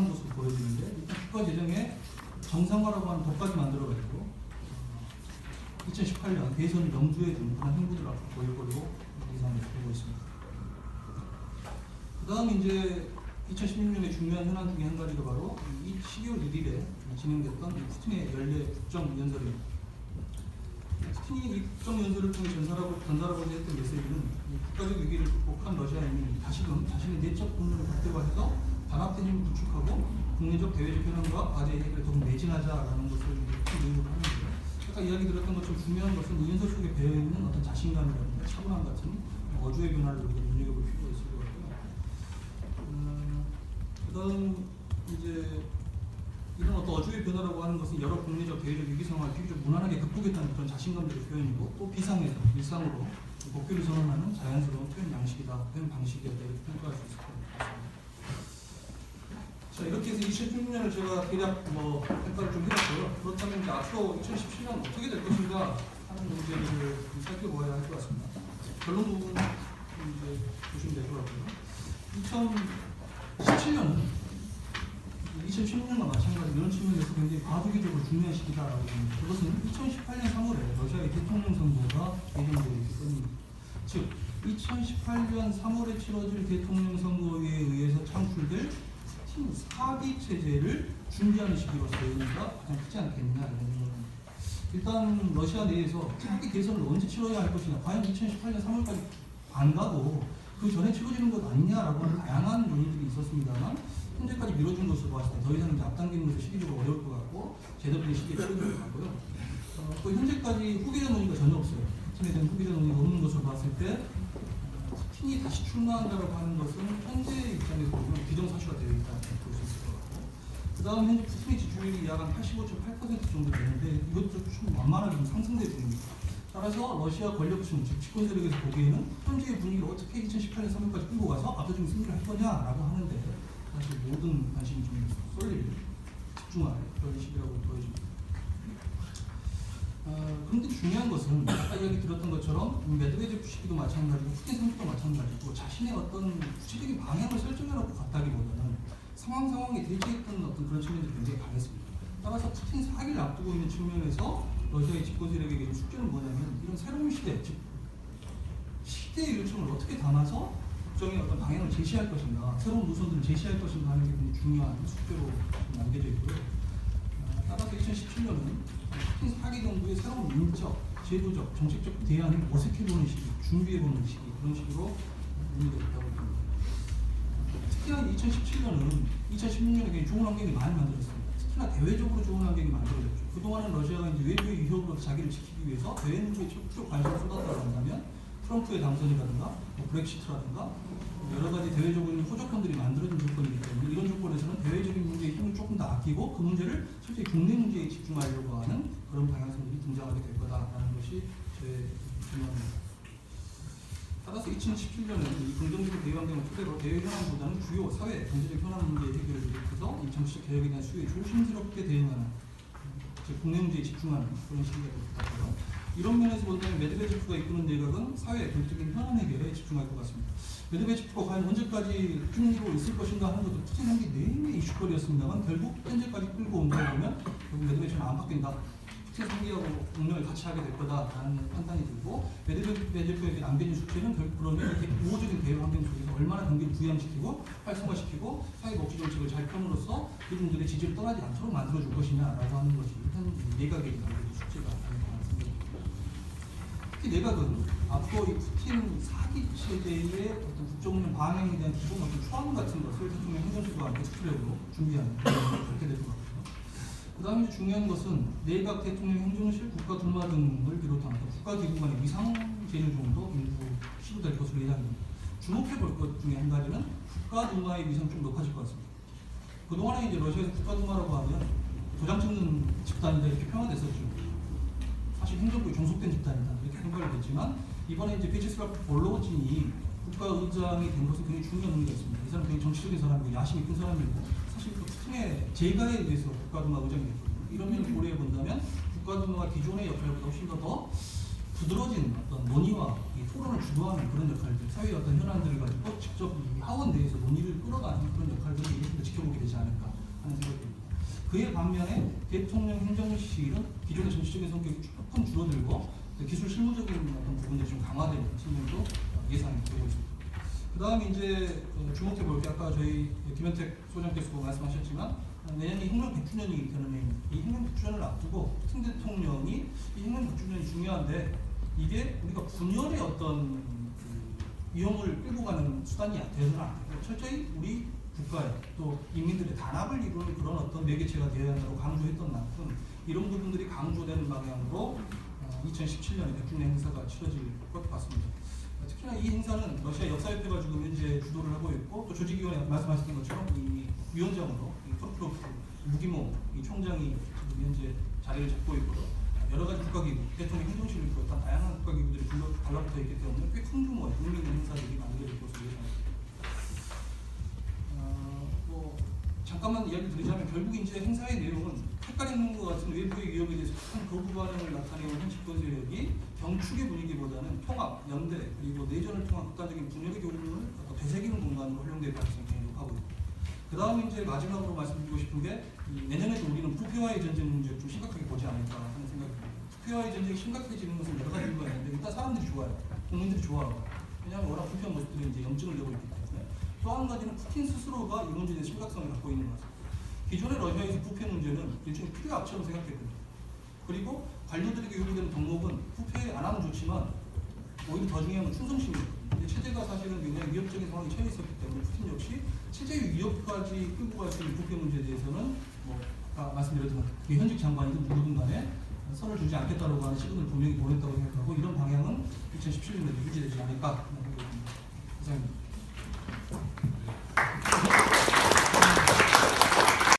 성장한 모습을 보여주는데 일단 국가 재정의 정상화라고 하는 법까지 만들어가지고 2018년 대선 염두에 둔 그런 행보들 앞으로 보일 걸로 예상을 되고 있습니다. 그 다음 이제 2016년에 중요한 현안 중에 한 가지가 바로 12월 1일에 진행됐던 푸틴의 연례 국정연설입니다. 푸틴이 이 국정연설을 통해 전달하고자 했던 메시지는 국가적 위기를 극복한 러시아인이 다시금 자신의 내적 분노를 극대화해서 단합된 힘을 구축하고 국내적 대외적 현안과 과제 해결을 더욱 매진하자라는 것을 의도로 하는데요. 아까 이야기 드렸던 것처럼 중요한 것은 이 연설 속에 배어있는 어떤 자신감이라든가 차분함 같은 어조의 변화를 우리가 눈여겨볼 필요가 있을 것 같고요. 그다음 이제 이런 어떤 어조의 변화라고 하는 것은 여러 국내적 대외적 위기 상황을 비교적 무난하게 극복했다는 그런 자신감들의 표현이고 또 비상에서 일상으로 복귀를 선언하는 자연스러운 표현 양식이다, 표현 방식이다 이렇게 평가할 수 있을 것 같습니다. 자, 이렇게 해서 2016년을 제가 대략 평가를 좀 해봤고요. 그렇다면 이제 앞으로 2017년 어떻게 될 것인가 하는 문제를 살펴보아야 할 것 같습니다. 결론 부분 이제 보시면 될 것 같고요. 2017년은 2016년과 마찬가지로 이런 측면에서 굉장히 과도기적으로 중요한 시기다라고 봅니다. 그것은 2018년 3월에 러시아의 대통령 선거가 예정되어 있기 때문입니다. 즉 2018년 3월에 치러질 대통령 선거에 의해서 창출될 푸틴 사기 체제를 준비하는 시기로서 의미가 가장 크지 않겠느냐 이런 생각입니다. 일단 러시아 내에서 차기 대선을 언제 치러야 할 것이냐, 과연 2018년 3월까지 안 가고 그 전에 치러지는 것 아니냐라고 하는 다양한 논의들이 있었습니다만 현재까지 미뤄진 것으로 봤을 때 더 이상 이제 앞당기는 것이 시기적으로 어려울 것 같고 제도적인 시기에 치러질 것 같고요. 또 현재까지 후계자 논의가 전혀 없어요. 푸틴에 대한 후계자 논의가 없는 것으로 봤을 때 푸틴이 다시 출마한다고 하는 것은 현재 입장에서 보면 기정사실화 되어 있다고 볼 수 있을 것 같고, 그 다음 현재 푸틴의 지지율이 약 한 85.8% 정도 되는데 이것도 좀 만만하게 좀 상승되고 있습니다. 따라서 러시아 권력층, 즉 집권 세력에서 보기에는 현재의 분위기를 어떻게 2018년 3월까지 끌고 가서 압도적인 승리를 할 거냐라고 하는데 사실 모든 관심이 좀 쏠릴 집중할 그런 시기라고 보여집니다. 그런데 중요한 것은 아까 이야기 들었던 것처럼 메드베제프 시기도 마찬가지고 푸틴 선수도 마찬가지고 자신의 어떤 구체적인 방향을 설정해놓고 갔다기보다는 상황에 대처했던 어떤 그런 측면들이 굉장히 강했습니다. 따라서 푸틴 사기를 앞두고 있는 측면에서 러시아의 집권 세력에게 숙제는 뭐냐면 이런 새로운 시대, 즉 시대의 요청을 어떻게 담아서 국정의 어떤 방향을 제시할 것인가, 새로운 노선들을 제시할 것인가 하는 게 굉장히 중요한 숙제로 남겨져 있고요. 따라서 2017년은 푸틴 사기 정부의 새로운 인적, 제도적, 정책적 대안을 모색해보는 시기, 준비해보는 시기, 그런 식으로 의미가 있다고 봅니다. 특히나 2017년은 2016년에 굉장히 좋은 환경이 많이 만들어졌습니다. 특히나 대외적으로 좋은 환경이 만들어졌죠. 그동안은 러시아가 이제 외부의 위협으로 자기를 지키기 위해서 대외 문제에 적극적 관심을 쏟았다고 한다면 트럼프의 당선이라든가 브렉시트라든가 여러 가지 대외적인 호조건들이 만들어진 조건이기 때문에 이런 조건에서는 대외적인 문제의 힘을 조금 더 아끼고 그 문제를 실제 국내 문제에 집중하려고 하는 그런 방향성들이 등장하게 될 거다라는 것이 제 전망입니다. 따라서 2017년은 이 긍정적인 대외 환경을 토대로 대외 현안보다는 주요 사회, 경제적 현안 문제의 해결을 비롯해서 이 정치적 개혁에 대한 수요에 조심스럽게 대응하는, 즉 국내 문제에 집중하는 그런 시기가 될 것 같고요. 이런 면에서 본다면 메드베제프가 이끄는 내각은 사회, 경제적인 현안 해결에 집중할 것 같습니다. 메드베제프가 과연 언제까지 끈기로 있을 것인가 하는 것도 푸틴 한게 내내 이슈거리였습니다만 결국 현재까지 끌고 온다고 보면 결국 메드베제프는 안 바뀐다. 푸틴 상기하고 운명을 같이 하게 될 거다라는 판단이 들고, 메드베제프에게 남겨진 숙제는 결국 그러면 이렇게 우호적인 대외 환경 속에서 얼마나 경기를 부양시키고 활성화시키고 사회 복지 정책을 잘 펴므로써 이분들의 지지를 떠나지 않도록 만들어줄 것이냐라고 하는 것이 현 내각에게 남겨진 숙제가 아닌가 하는 생각이 듭니다. 특히 내각은 앞으로 이 푸틴 사기 체제의 어떤 국정운영 방향에 대한 기본 어떤 초안 같은 것을 대통령 행정실과 함께 스트레오로 준비하는 그렇게 될 것 같고요. 그 다음에 중요한 것은 내각, 대통령, 행정실, 국가두마 등을 비롯한 국가기구 간의 위상제휴 정도 일부 시도될 것으로 예상됩니다. 주목해볼 것 중에 한 가지는 국가두마의 위상이 좀 높아질 것 같습니다. 그동안에 이제 러시아에서 국가두마라고 하면 도장 찍는 집단이다 이렇게 평가됐었죠. 사실 행정부에 종속된 집단이다 이렇게 평가를 됐지만 이번에 이제 베체슬라프 볼로진이 국가의장이 된 것은 굉장히 중요한 의미가 있습니다. 이 사람은 굉장히 정치적인 사람이고 야심이 큰 사람이고 사실 그 푸틴의 제가에 의해서 국가두마 의장이 됐거든요. 이런 면을 고려해 본다면 국가두마가 기존의 역할보다 훨씬 더 부드러진 어떤 논의와 토론을 주도하는 그런 역할들, 사회의 어떤 현안들을 가지고 직접 이 하원 내에서 논의를 끌어가는 그런 역할들을 지켜보게 되지 않을까. 그에 반면에 대통령 행정실은 기존의 정치적인 성격이 조금 줄어들고 기술 실무적인 어떤 부분들이 좀 강화되는 측면도 예상이 되고 있습니다. 그 다음에 이제 주목해 볼 게 아까 저희 김현택 소장께서도 말씀하셨지만 내년이 혁명 100주년이 되는 해입니다. 이 혁명 100주년을 앞두고 푸틴 대통령이 이 혁명 100주년이 중요한데 이게 우리가 분열의 어떤 위험을 끌고 가는 수단이 되어서는 안 되고 철저히 우리 국가의 또 인민들의 단합을 이루는 그런 어떤 매개체가 되어야 한다고 강조했던 만큼 이런 부분들이 강조되는 방향으로 2017년에 100주년 행사가 치러질 것 같습니다. 특히나 이 행사는 러시아 역사협회가 지금 현재 주도를 하고 있고 또 조직위원회 말씀하셨던 것처럼 이 위원장으로 토프로프 무기모 이 총장이 지금 현재 자리를 잡고 있고요. 여러 가지 국가기구, 대통령 행정실을 비롯한 다양한 국가기구들이 달라붙어 있기 때문에 꽤 큰 규모의 의미 있는 행사들이 만들어질 것으로 예상됩니다. 잠깐만 이야기 드리자면 결국 이제 행사의 내용은 색깔 있는 것 같은 외부의 위협에 대해서 큰 거부 반응을 나타내는 현 집권 세력이 경축의 분위기보다는 통합, 연대 그리고 내전을 통한 극단적인 분열의 교훈을 되새기는 공간으로 활용될 가능성이 굉장히 높고 있습니다. 그 다음에 이제 마지막으로 말씀드리고 싶은 게 내년에도 우리는 부패와의 전쟁 문제를 좀 심각하게 보지 않을까 하는 생각이 듭니다. 부패와의 전쟁이 심각해지는 것은 여러 가지 이유가 있는데 일단 사람들이 좋아요. 국민들이 좋아하고 왜냐하면 워낙 부패한 모습들이 이제 염증을 내고 있기 때문에 또 한 가지는 푸틴 스스로가 이 문제에 대한 심각성을 갖고 있는 것 같습니다. 기존의 러시아에서 부패 문제는 일종의 필요 악처럼 생각했거든요. 그리고 관료들에게 요구되는 덕목은 부패 안 하면 좋지만 오히려 더 중요한 건 충성심이거든요. 근데 체제가 사실은 굉장히 위협적인 상황에 처해 있었기 때문에 푸틴 역시 체제의 위협까지 끌고 갈 수 있는 부패 문제에 대해서는 아까 말씀드렸던 현직 장관이든 누구든 간에 선을 주지 않겠다고 하는 시그널을 분명히 보냈다고 생각하고 이런 방향은 2017년에도 유지되지 않을까 생각합니다. 이상입니다.